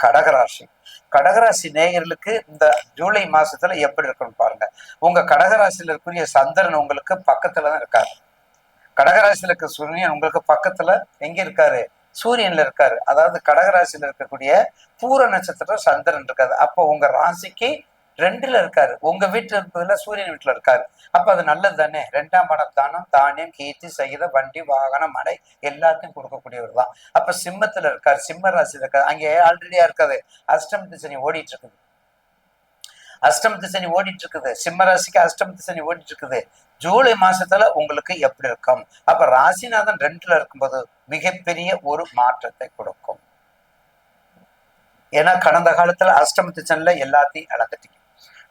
கடகராசி. கடகராசி நேயர்களுக்கு இந்த ஜூலை மாசத்துல எப்படி இருக்குன்னு பாருங்க. உங்க கடகராசியில இருக்கக்கூடிய சந்திரன் உங்களுக்கு பக்கத்துல தான் இருக்காரு. கடகராசியில இருக்க சூரியன் உங்களுக்கு பக்கத்துல எங்க இருக்காரு? சூரியன்ல இருக்காரு. அதாவது கடகராசியில இருக்கக்கூடிய பூர நட்சத்திரம் சந்திரன் இருக்காது. அப்போ உங்க ராசிக்கு 2ல இருக்காரு. உங்க வீட்டுல இருப்பதுல சூரியன் வீட்டுல இருக்காரு. அப்ப அது நல்லது தானே. 2ஆம் இடம் தானம், தானியம், கீர்த்தி, சகித, வண்டி, வாகனம், மடை எல்லாத்தையும் கொடுக்கக்கூடியவர் தான். அப்ப சிம்மத்துல இருக்காரு. சிம்ம ராசியில இருக்காரு. அங்கே ஆல்ரெடியா இருக்காது. அஷ்டமத்து சனி ஓடிட்டு இருக்குது. அஷ்டமத்து சனி ஓடிட்டு இருக்குது. சிம்ம ராசிக்கு அஷ்டமத்து சனி ஓடிட்டு இருக்குது. ஜூலை மாசத்துல உங்களுக்கு எப்படி இருக்கும்? அப்ப ராசிநாதன் 2ல இருக்கும்போது மிகப்பெரிய ஒரு மாற்றத்தை கொடுக்கும். ஏன்னா கடந்த காலத்துல அஷ்டமத்து சனில எல்லாத்தையும் இழந்துட்டீங்க.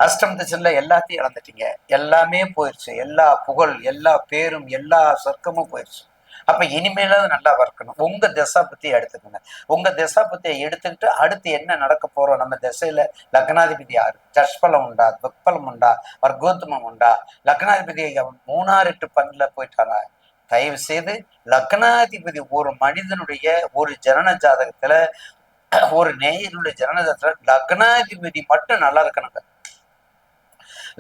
அஷ்டமத்து சனில எல்லாத்தையும் இழந்துட்டீங்க. எல்லாமே போயிடுச்சு. எல்லா புகழ், எல்லா பேரும், எல்லா சொர்க்கமும் போயிடுச்சு. அப்ப இனிமேலாவது நல்லா இருக்கணும். உங்க திசா புத்தியை எடுத்துக்கோங்க. உங்க திசா புத்தியை எடுத்துக்கிட்டு அடுத்து என்ன நடக்க போறோம், நம்ம திசையில லக்னாதிபதி யாரு, ஜஷ்பலம் உண்டா, துக்பலம் உண்டா, வர்க்கோத்தமம் உண்டா, லக்னாதிபதி 3, 8 பன்னுல போயிட்டாரா? தயவு செய்து லக்னாதிபதி ஒரு மனிதனுடைய ஒரு ஜனன ஜாதகத்துல, ஒரு நேயனுடைய ஜனன ஜாதகத்துல லக்னாதிபதி மட்டும் நல்லா இருக்கணுங்க.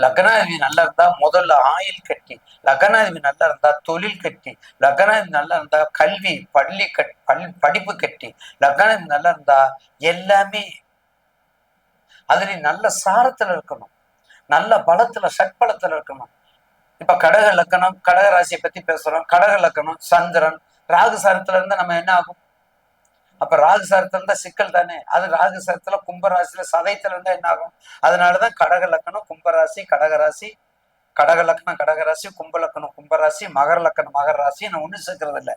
லக்னாதிபதி நல்லா இருந்தா முதல்ல ஆயில் கட்டி, லக்னாதிபதி நல்லா இருந்தா தொழில் கட்டி, லக்னாதிபதி நல்லா இருந்தா கல்வி பள்ளி படிப்பு கட்டி, லக்னாதிபதி நல்லா இருந்தா எல்லாமே அதுல நல்ல சாரத்துல இருக்கணும், நல்ல பலத்துல சட்பலத்துல இருக்கணும். இப்ப கடக லக்கணம், கடக ராசியை பத்தி பேசுறோம். கடக லக்கணம் சந்திரன் ராகு சாரத்துல இருந்தா நம்ம என்ன ஆகும்? அப்ப ராகு சாரத்துல இருந்தா சிக்கல் தானே. அது ராகு சாரத்துல கும்பராசியில சதைத்துல இருந்தா என்ன ஆகும்? அதனாலதான் கடக லக்கணம் கும்பராசி, கடகராசி, கடக லக்கணம் கடகராசி, கும்ப லக்கணம் கும்பராசி, மகர லக்கணம் மகர ராசி நான் ஒண்ணு சேர்க்கறது இல்லை.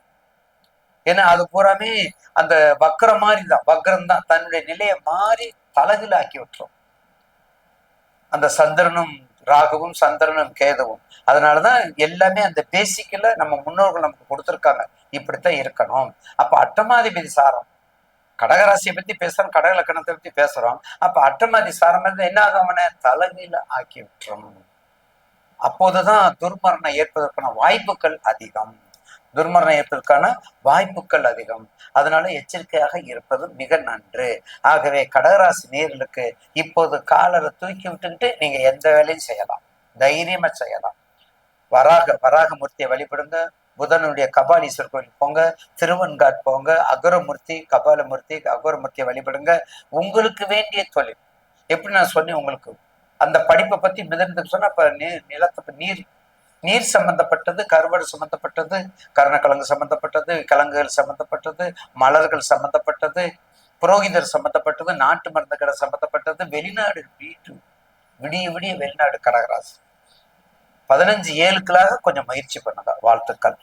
ஏன்னா அது பூராமே அந்த வக்கரம் மாதிரி தான். வக்கரம் தான் தன்னுடைய நிலையை மாறி தலகில ஆக்கி விட்டுரும். அந்த சந்திரனும் ராகுவும் சந்திரனும் கேதுவும். அதனாலதான் எல்லாமே அந்த பேசிக்கல நம்ம முன்னோர்கள் நமக்கு கொடுத்துருக்காங்க. இப்படித்தான் இருக்கணும். அப்ப அட்டமாதிபதி சாரம், கடகராசியை பத்தி பேசுறோம், கடக லக்கணத்தை பத்தி பேசுறோம். அப்ப அட்டமாதி சாரம் என்ன ஆகும்? அவனை தலைமையில ஆக்கி விட்டுரும். அப்போதுதான் துர்மரணம் ஏற்பதற்கான வாய்ப்புகள் அதிகம். துர்மரணம் ஏற்பதற்கான வாய்ப்புகள் அதிகம். அதனால எச்சரிக்கையாக இருப்பது மிக நன்று. ஆகவே கடகராசி நேயர்களுக்கு இப்போது காலரை தூக்கி விட்டுக்கிட்டு நீங்க எந்த வேலையும் செய்யலாம், தைரியமா செய்யலாம். வராகமூர்த்தியை வழிபடுங்க. புதனுடைய கபாலீஸ்வரர் கோயில் போங்க, திருவன்காட் போங்க, அகரமூர்த்தி கபாலமூர்த்தி அகரமூர்த்தியை வழிபடுங்க. உங்களுக்கு வேண்டிய தொழில் எப்படி நான் சொன்னேன் உங்களுக்கு அந்த படிப்பை பத்தி மிதந்து சொன்னா, அப்ப நிலத்தை நீர் சம்பந்தப்பட்டது, கருவடு சம்பந்தப்பட்டது, கருணக்கிழங்கு சம்பந்தப்பட்டது, கிழங்குகள் சம்பந்தப்பட்டது, மலர்கள் சம்பந்தப்பட்டது, புரோகிதர் சம்பந்தப்பட்டது, நாட்டு மருந்து கடை சம்பந்தப்பட்டது, வெளிநாடு வீட்டு விடிய விடிய வெளிநாடு. கடகராசி 15/7க்குள்ளாக கொஞ்சம் முயற்சி பண்ணுங்க. வாழ்த்துக்கள்.